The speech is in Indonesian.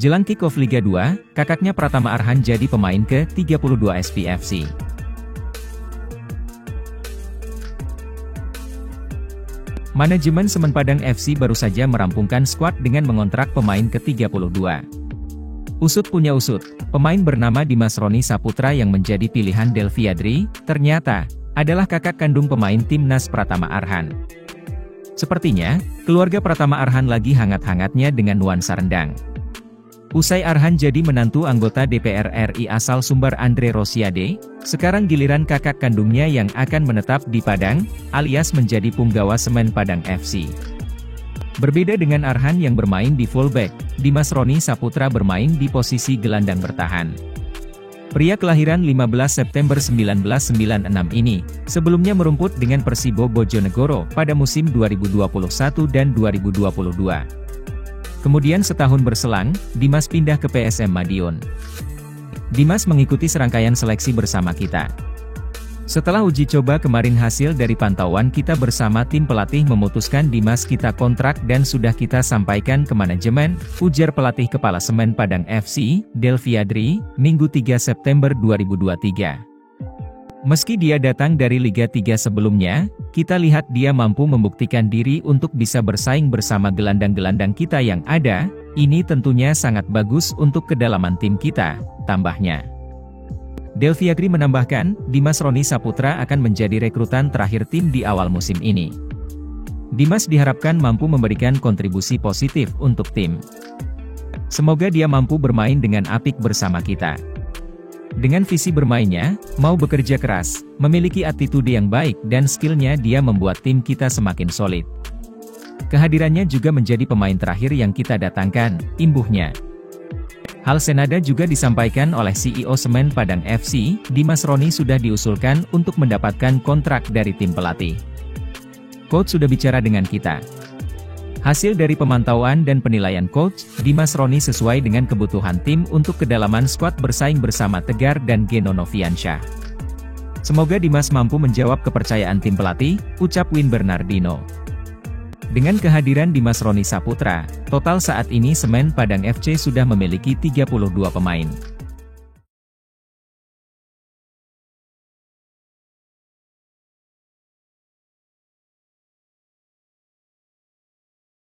Jelang kick-off Liga 2, kakaknya Pratama Arhan jadi pemain ke-32 SPFC. Manajemen Semen Padang FC baru saja merampungkan skuad dengan mengontrak pemain ke-32. Usut punya usut, pemain bernama Dimas Roni Saputra yang menjadi pilihan Delvi Adri, ternyata adalah kakak kandung pemain timnas Pratama Arhan. Sepertinya, keluarga Pratama Arhan lagi hangat-hangatnya dengan nuansa rendang. Usai Arhan jadi menantu anggota DPR RI asal Sumbar Andre Rosiade, sekarang giliran kakak kandungnya yang akan menetap di Padang, alias menjadi punggawa Semen Padang FC. Berbeda dengan Arhan yang bermain di fullback, Dimas Roni Saputra bermain di posisi gelandang bertahan. Pria kelahiran 15 September 1996 ini, sebelumnya merumput dengan Persibo Bojonegoro pada musim 2021 dan 2022. Kemudian setahun berselang, Dimas pindah ke PSM Madiun. Dimas mengikuti serangkaian seleksi bersama kita. Setelah uji coba kemarin hasil dari pantauan kita bersama tim pelatih memutuskan Dimas kita kontrak dan sudah kita sampaikan ke manajemen, ujar pelatih kepala Semen Padang FC, Delvi Adri, Minggu 3 September 2023. Meski dia datang dari Liga 3 sebelumnya, kita lihat dia mampu membuktikan diri untuk bisa bersaing bersama gelandang-gelandang kita yang ada, ini tentunya sangat bagus untuk kedalaman tim kita, tambahnya. Delvi Adri menambahkan, Dimas Roni Saputra akan menjadi rekrutan terakhir tim di awal musim ini. Dimas diharapkan mampu memberikan kontribusi positif untuk tim. Semoga dia mampu bermain dengan apik bersama kita. Dengan visi bermainnya, mau bekerja keras, memiliki attitude yang baik dan skillnya dia membuat tim kita semakin solid. Kehadirannya juga menjadi pemain terakhir yang kita datangkan, imbuhnya. Hal senada juga disampaikan oleh CEO Semen Padang FC, Dimas Roni sudah diusulkan untuk mendapatkan kontrak dari tim pelatih. Coach sudah bicara dengan kita. Hasil dari pemantauan dan penilaian coach, Dimas Roni sesuai dengan kebutuhan tim untuk kedalaman skuad bersaing bersama Tegar dan Geno Noviansyah. Semoga Dimas mampu menjawab kepercayaan tim pelatih, ucap Win Bernardino. Dengan kehadiran Dimas Roni Saputra, total saat ini Semen Padang FC sudah memiliki 32 pemain.